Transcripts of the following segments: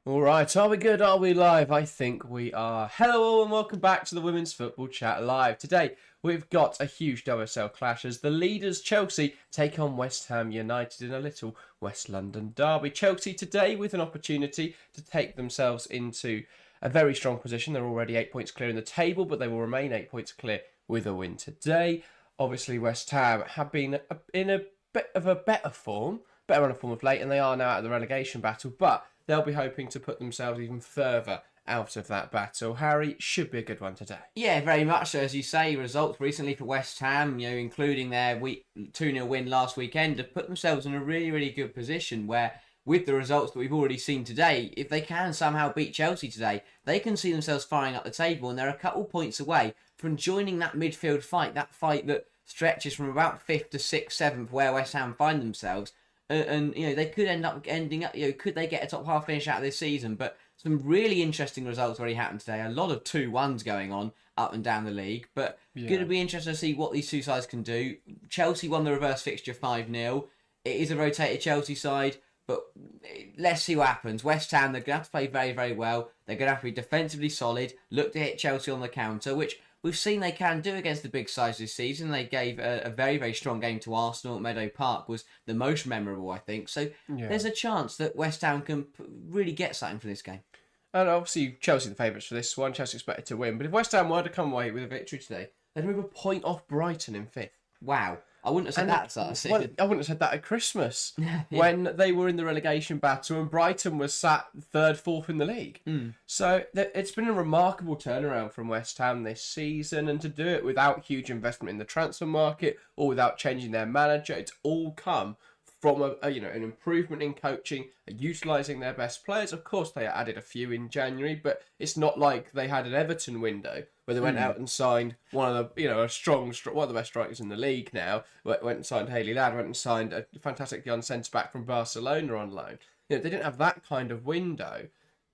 All right, are we good? Are we live? I think we are. Hello all and welcome back to the Women's Football Chat Live. Today we've got a huge WSL clash as the leaders Chelsea take on West Ham United in a little West London derby. Chelsea today with an opportunity to take themselves into a very strong position. They're already 8 points clear in the table, but they will remain 8 points clear with a win today. Obviously West Ham have been in a bit of a better run of form of late, and they are now out of the relegation battle, but they'll be hoping to put themselves even further out of that battle. Harry, should be a good one today. Yeah, very much so. As you say, results recently for West Ham, including their 2-0 win last weekend, have put themselves in a really, really good position where, with the results that we've already seen today, if they can somehow beat Chelsea today, they can see themselves firing up the table, and they're a couple points away from joining that midfield fight, that fight that stretches from about 5th to 6th, 7th, where West Ham find themselves. And they could ending up, could they get a top half finish out of this season? But some really interesting results already happened today. A lot of 2-1s going on up and down the league. But going to be interesting to see what these two sides can do. Chelsea won the reverse fixture 5-0. It is a rotated Chelsea side, but let's see what happens. West Ham, they're going to have to play very, very well. They're going to have to be defensively solid, look to hit Chelsea on the counter, which we've seen they can do against the big sides this season. They gave a very, very strong game to Arsenal at Meadow Park, was the most memorable, I think. So there's a chance that West Ham can really get something for this game. And obviously Chelsea the favourites for this one. Chelsea expected to win. But if West Ham were to come away with a victory today, they'd move a point off Brighton in 5th. Wow. I wouldn't have said that sort of season. Well, I wouldn't have said that at Christmas when they were in the relegation battle and Brighton was sat 3rd, 4th in the league. So it's been a remarkable turnaround from West Ham this season, and to do it without huge investment in the transfer market or without changing their manager, it's all come from an improvement in coaching, utilising their best players. Of course, they added a few in January, but it's not like they had an Everton window where they went out and signed one of the one of the best strikers in the league now. Went and signed Hayley Ladd, went and signed a fantastic young centre back from Barcelona on loan. They didn't have that kind of window,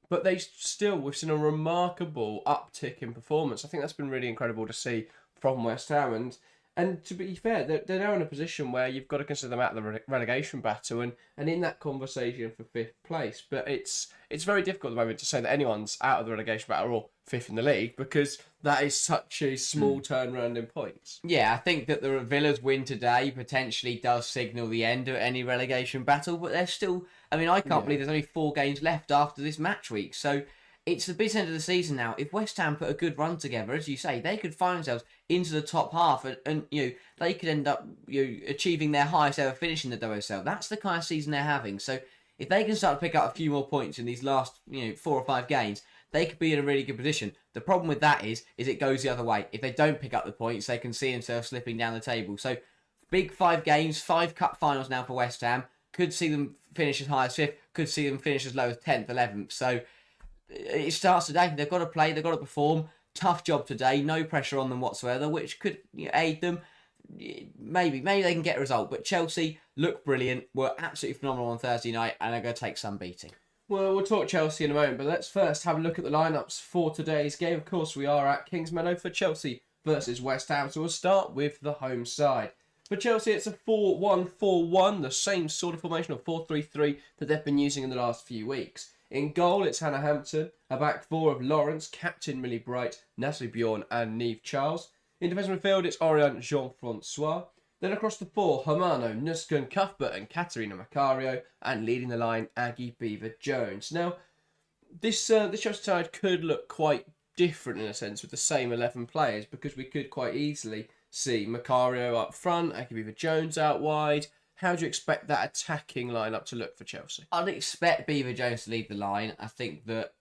but we've seen a remarkable uptick in performance. I think that's been really incredible to see from West Ham. And to be fair, they're now in a position where you've got to consider them out of the relegation battle and in that conversation for 5th place. But it's very difficult at the moment to say that anyone's out of the relegation battle or 5th in the league, because that is such a small turnaround in points. Yeah, I think that the Villa's win today potentially does signal the end of any relegation battle, but there's still... I can't believe there's only 4 games left after this match week, so... It's the big end of the season now. If West Ham put a good run together, as you say, they could find themselves into the top half, and they could end up achieving their highest ever finish in the WSL. That's the kind of season they're having. So if they can start to pick up a few more points in these last 4 or 5 games, they could be in a really good position. The problem with that is it goes the other way. If they don't pick up the points, they can see themselves slipping down the table. So big 5 games, 5 cup finals now for West Ham. Could see them finish as high as 5th. Could see them finish as low as 10th, 11th. So it starts today. They've got to play. They've got to perform. Tough job today. No pressure on them whatsoever, which could aid them. Maybe they can get a result. But Chelsea look brilliant. Were absolutely phenomenal on Thursday night, and are going to take some beating. Well, we'll talk Chelsea in a moment, but let's first have a look at the lineups for today's game. Of course, we are at Kingsmeadow for Chelsea versus West Ham, so we'll start with the home side. For Chelsea, it's a 4-1-4-1, the same sort of formation of 4-3-3 that they've been using in the last few weeks. In goal, it's Hannah Hampton, a back 4 of Lawrence, Captain Millie Bright, Natalie Bjorn and Neve Charles. In defensive midfield, it's Oriane Jean-Francois. Then across the 4, Hermano, Nuskan Cuthbert and Katerina Macario, and leading the line, Aggie Beaver-Jones. Now, this Chelsea side could look quite different in a sense with the same 11 players, because we could quite easily see Macario up front, Aggie Beaver-Jones out wide. How do you expect that attacking lineup to look for Chelsea? I'd expect Beaver-Jones to lead the line. I think that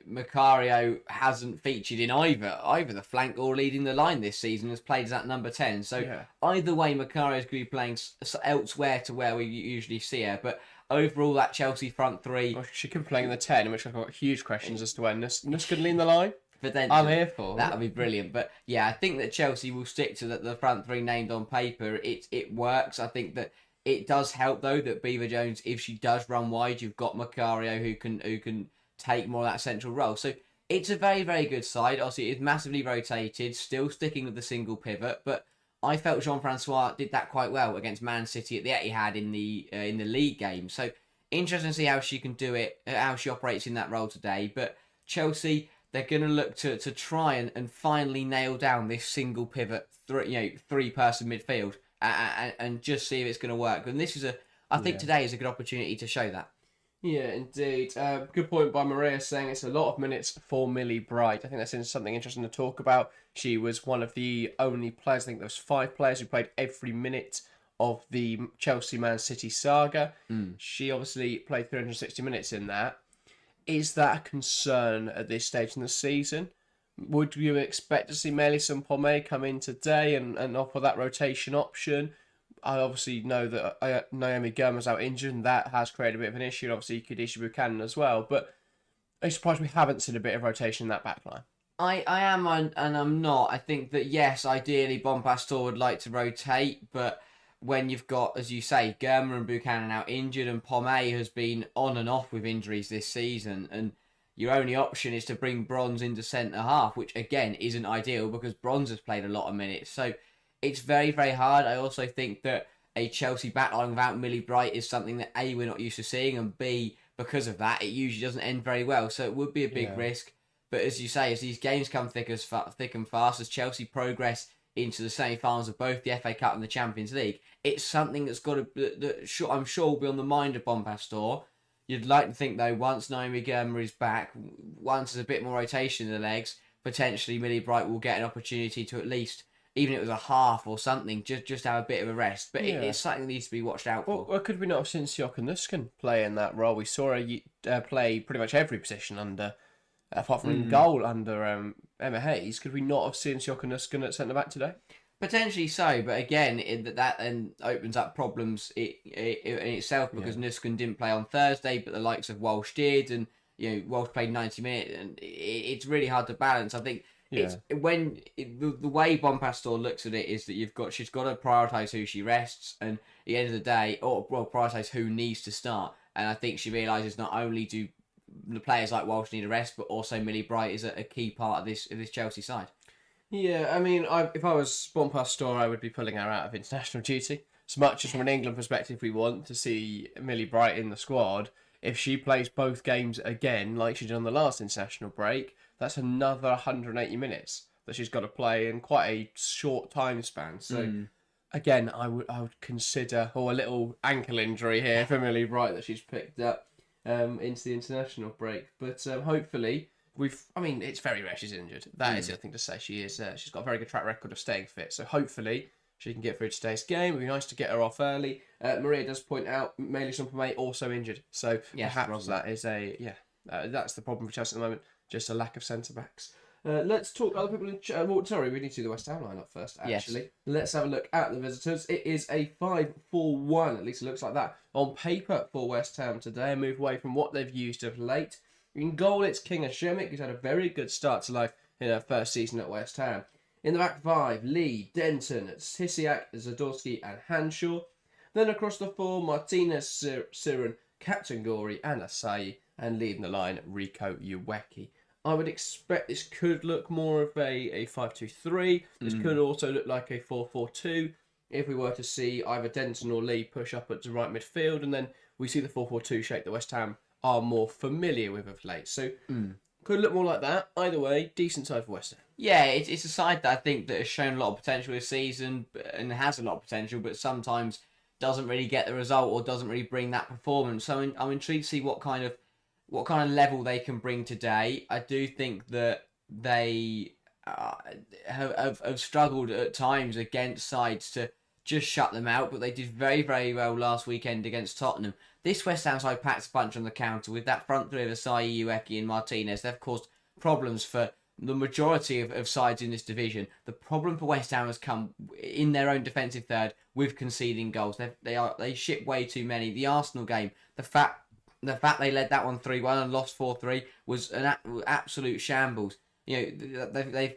Macario hasn't featured in either the flank or leading the line this season, has played as that number 10. So either way, Macario's going to be playing elsewhere to where we usually see her. But overall, that Chelsea front 3... Well, she could be playing in the 10, in which I've got huge questions as to when Nus could lead the line. I'm here for that. Would be brilliant. But yeah, I think that Chelsea will stick to the front 3 named on paper. It works. I think that it does help though that Beaver-Jones, if she does run wide, you've got Macario who can take more of that central role. So it's a very, very good side. Obviously, it's massively rotated, still sticking with the single pivot, but I felt Jean-Francois did that quite well against Man City at the Etihad in the league game. So Interesting to see how she can do it, how she operates in that role today. But Chelsea, they're going to look to try and finally nail down this single pivot, three-person midfield, and just see if it's going to work. And this is I think today is a good opportunity to show that. Yeah, indeed. Good point by Maria saying it's a lot of minutes for Millie Bright. I think that's something interesting to talk about. She was one of the only players, I think there was 5 players who played every minute of the Chelsea-Man City saga. She obviously played 360 minutes in that. Is that a concern at this stage in the season? Would you expect to see Melissa Pomé come in today and offer that rotation option? I obviously know that Naomi Gurma's out injured, and that has created a bit of an issue. And obviously, Kadisha Buchanan as well. But I'm surprised we haven't seen a bit of rotation in that back line. I am and I'm not. I think that, yes, ideally Bonpastor would like to rotate, but when you've got, as you say, Gurma and Buchanan out injured, and Pomé has been on and off with injuries this season, and your only option is to bring Bronze into centre-half, which, again, isn't ideal because Bronze has played a lot of minutes. So it's very, very hard. I also think that a Chelsea backline without Millie Bright is something that, A, we're not used to seeing, and B, because of that, it usually doesn't end very well. So it would be a big risk. But as you say, as these games come thick and fast, as Chelsea progress into the semi-finals of both the FA Cup and the Champions League, it's something that's got to, I'm sure, will be on the mind of Bonpastor. You'd like to think, though, once Naomi Gurma is back, once there's a bit more rotation in the legs, potentially Millie Bright will get an opportunity to at least, even if it was a half or something, just have a bit of a rest. But it's something that needs to be watched out for. Well, could we not have seen Siok and Nuskin play in that role? We saw her play pretty much every position apart from in goal under Emma Hayes. Could we not have seen Siok and Nuskin at centre-back today? Potentially so, but again, that then opens up problems in itself because Nuskin didn't play on Thursday, but the likes of Walsh did, and Walsh played 90 minutes, and it's really hard to balance. I think it's the way Bonpastor looks at it is that she's got to prioritise who she rests, and at the end of the day, prioritise who needs to start. And I think she realises not only do the players like Walsh need a rest, but also Millie Bright is a key part of this Chelsea side. Yeah, I mean, if I was Bonpastor, I would be pulling her out of international duty. As much as from an England perspective, we want to see Millie Bright in the squad. If she plays both games again, like she did on the last international break, that's another 180 minutes that she's got to play in quite a short time span. So, again, I would consider a little ankle injury here for Millie Bright that she's picked up into the international break. But hopefully, it's very rare she's injured. That is the other thing to say. She's got a very good track record of staying fit. So hopefully she can get through today's game. It would be nice to get her off early. Maria does point out Melissa Pomé also injured. So perhaps that is that's the problem for Chelsea at the moment. Just a lack of centre-backs. Let's talk other people in... sorry, we need to do the West Ham lineup first, actually. Yes. Let's have a look at the visitors. It is a 5-4-1, at least it looks like that, on paper for West Ham today. A move away from what they've used of late. In goal, it's Kinga Shemik, who's had a very good start to life in her first season at West Ham. In the back 5, Lee, Denton, Tisiak, Zadorsky and Hanshaw. Then across the 4, Martinez, Siren, Captain Gori and Asayi. And leading the line, Rico Uweki. I would expect this could look more of a 5-2-3. This could also look like a 4-4-2 if we were to see either Denton or Lee push up at the right midfield, and then we see the 4-4-2 shape that West Ham are more familiar with of late. So could look more like that. Either way, decent side for West Ham. Yeah, it's a side that I think that has shown a lot of potential this season and has a lot of potential, but sometimes doesn't really get the result or doesn't really bring that performance. So I'm intrigued to see what kind of level they can bring today. I do think that they have struggled at times against sides to just shut them out, but they did very, very well last weekend against Tottenham. This West Ham side packs a punch on the counter with that front three of Asayi, Uweki and Martinez. They've caused problems for the majority of sides in this division. The problem for West Ham has come in their own defensive third with conceding goals. They ship way too many. The Arsenal game, the fact they led that one 3-1 and lost 4-3 was an absolute shambles. They've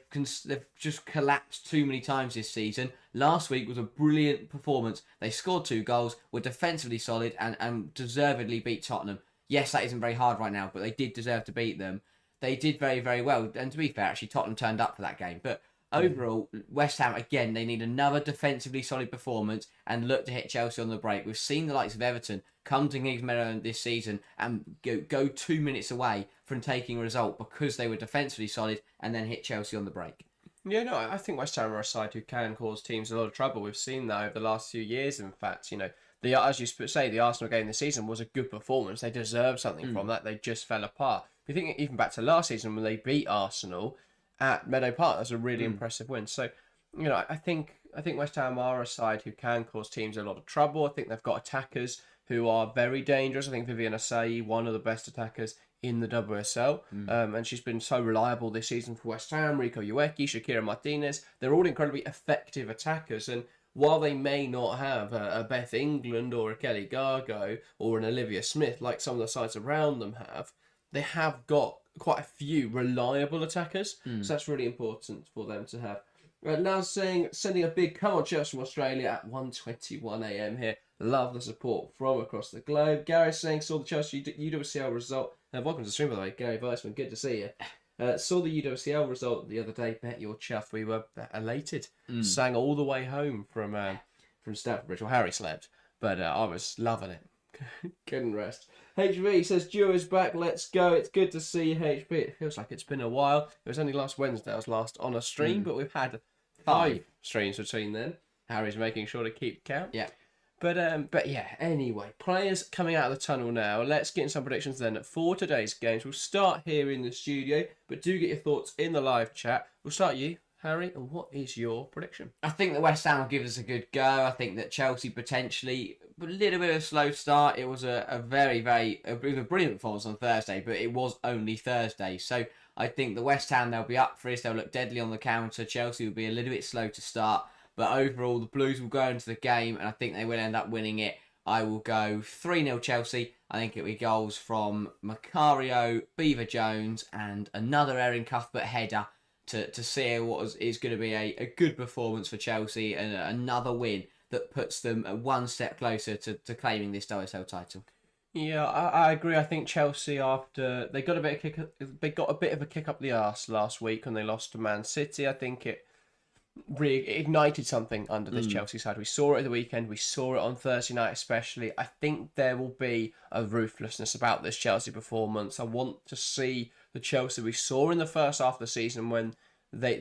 just collapsed too many times this season. Last week was a brilliant performance. They scored 2 goals, were defensively solid and deservedly beat Tottenham. Yes, that isn't very hard right now, but they did deserve to beat them. They did very, very well. And to be fair, actually, Tottenham turned up for that game. But overall, West Ham, again, they need another defensively solid performance and look to hit Chelsea on the break. We've seen the likes of Everton come to Kings Meadow this season and go 2 minutes away from taking a result because they were defensively solid and then hit Chelsea on the break. Yeah, no, I think West Ham are a side who can cause teams a lot of trouble. We've seen that over the last few years, in fact. As you say, the Arsenal game this season was a good performance. They deserved something from that. They just fell apart. If you think even back to last season when they beat Arsenal at Meadow Park, that was a really impressive win. So, I think West Ham are a side who can cause teams a lot of trouble. I think they've got attackers who are very dangerous. I think Vivian Asai, one of the best attackers in the WSL, and she's been so reliable this season for West Ham. Rico Ueki, Shakira Martinez, they're all incredibly effective attackers, and while they may not have a Beth England or a Kelly Gargo or an Olivia Smith like some of the sides around them have, they have got quite a few reliable attackers, so that's really important for them to have. Right, now sending a big come on Chelsea from Australia at 1:21 a.m. here. Love the support from across the globe. Gary saying saw the Chelsea UWCL result. Welcome to the stream, by the way, Gary Weissman. Good to see you. Saw the UWCL result the other day. Bet you're chuffed. We were elated. Sang all the way home from Stamford Bridge. Well, Harry slept, but I was loving it. Couldn't rest. HB says Duo is back. Let's go. It's good to see you, HB. It feels like it's been a while. It was only last Wednesday I was last on a stream, but we've had 5 streams between then. Harry's making sure to keep count. Yeah. But yeah, anyway, players coming out of the tunnel now. Let's get in some predictions then for today's games. We'll start here in the studio, but do get your thoughts in the live chat. We'll start you, Harry, and what is your prediction? I think that West Ham will give us a good go. I think that Chelsea potentially a little bit of a slow start. It was a very, brilliant performance on Thursday, but it was only Thursday. So I think the West Ham, they'll be up for this. They'll look deadly on the counter. Chelsea will be a little bit slow to start. But overall, the Blues will go into the game, and I think they will end up winning it. I will go 3-0 Chelsea. I think it'll be goals from Macario, Beaver Jones, and another Erin Cuthbert header to seal what is going to be a good performance for Chelsea and another win that puts them one step closer to claiming this WSL title. Yeah, I agree. I think Chelsea, after they got a bit of a kick up the arse last week when they lost to Man City, I think it reignited something under this Chelsea side. We saw it at the weekend. We saw it on Thursday night especially. I think there will be a ruthlessness about this Chelsea performance. I want to see the Chelsea we saw in the first half of the season when they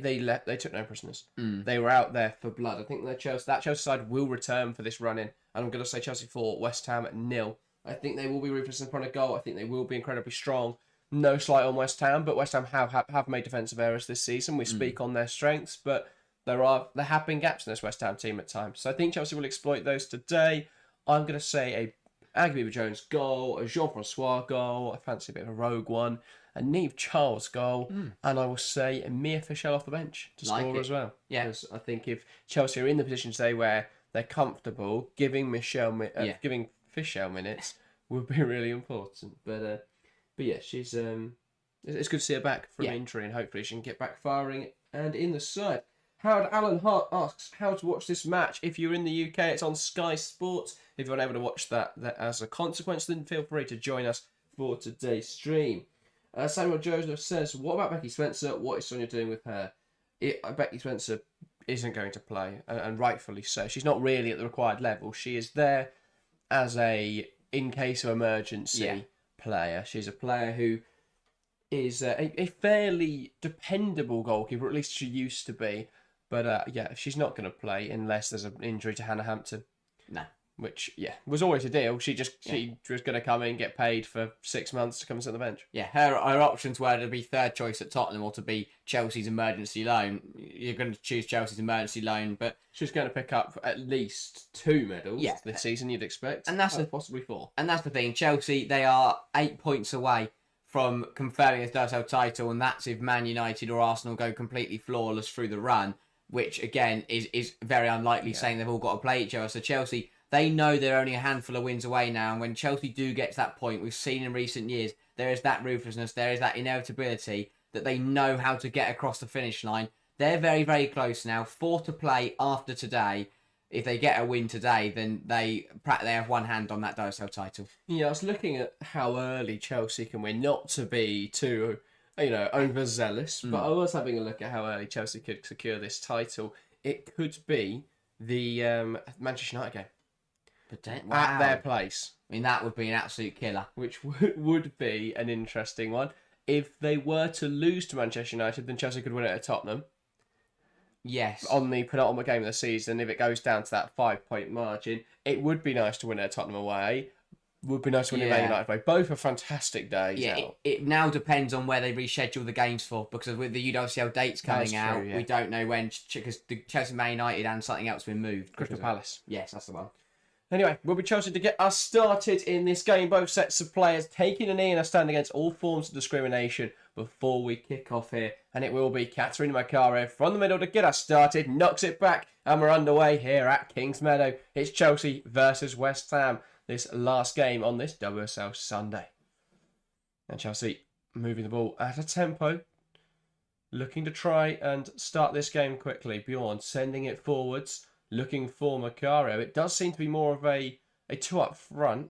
took no prisoners. They were out there for blood. I think that Chelsea side will return for this run-in. And I'm going to say Chelsea 4, West Ham at 0. I think they will be ruthless in front of goal. I think they will be incredibly strong. No slight on West Ham, but West Ham have made defensive errors this season. We speak on their strengths, but there have been gaps in this West Ham team at times. So I think Chelsea will exploit those today. I'm going to say a Aggie Jones goal, a Jean-Francois goal, I fancy a bit of a rogue one, a Niamh Charles goal, and I will say a Mia Fischel off the bench to score as well. Yeah. Because I think if Chelsea are in the position today where they're comfortable, giving Fischel minutes would be really important. But yeah, she's it's good to see her back from injury, and hopefully she can get back firing and in the side. Howard Allen Hart asks how to watch this match. If you're in the UK, it's on Sky Sports. If you're unable to watch that as a consequence, then feel free to join us for today's stream. Samuel Joseph says, what about Becky Spencer? What is Sonia doing with her? Becky Spencer isn't going to play, and rightfully so. She's not really at the required level. She is there as a in case of emergency player. She's a player who is a fairly dependable goalkeeper, or at least she used to be. But she's not going to play unless there's an injury to Hannah Hampton. No. Which, was always a deal. She was going to come in, get paid for 6 months to come and sit on the bench. Yeah, her options were to be third choice at Tottenham or to be Chelsea's emergency loan. You're going to choose Chelsea's emergency loan, but she's going to pick up at least 2 medals this season, you'd expect. And that's possibly 4. And that's the thing. Chelsea, they are 8 points away from confirming this WSL title, and that's if Man United or Arsenal go completely flawless through the run, which again is very unlikely, saying they've all got to play each other. So Chelsea, they know they're only a handful of wins away now, and when Chelsea do get to that point, we've seen in recent years, there is that ruthlessness, there is that inevitability that they know how to get across the finish line. They're very, very close now. 4 to play after today. If they get a win today, then they have one hand on that WSL title. Yeah, I was looking at how early Chelsea can win, not to be too overzealous, but I was having a look at how early Chelsea could secure this title. It could be the Manchester United game at their place. I mean, that would be an absolute killer. Which would be an interesting one. If they were to lose to Manchester United, then Chelsea could win it at Tottenham. Yes. On the penultimate game of the season, if it goes down to that 5-point margin, it would be nice to win it at Tottenham away. Would be nice to win it at United away. Both are fantastic days. Yeah, it now depends on where they reschedule the games for, because with the UWCL dates coming out, we don't know when, because the Chelsea Man United and something else have been moved. Crystal Palace. Yes, that's the one. Anyway, we'll be Chelsea to get us started in this game. Both sets of players taking a knee and a stand against all forms of discrimination before we kick off here. And it will be Katerina Macario from the middle to get us started. Knocks it back and we're underway here at Kings Meadow. It's Chelsea versus West Ham. This last game on this WSL Sunday. And Chelsea moving the ball at a tempo. Looking to try and start this game quickly. Bjorn sending it forwards. Looking for Macario. It does seem to be more of a two up front.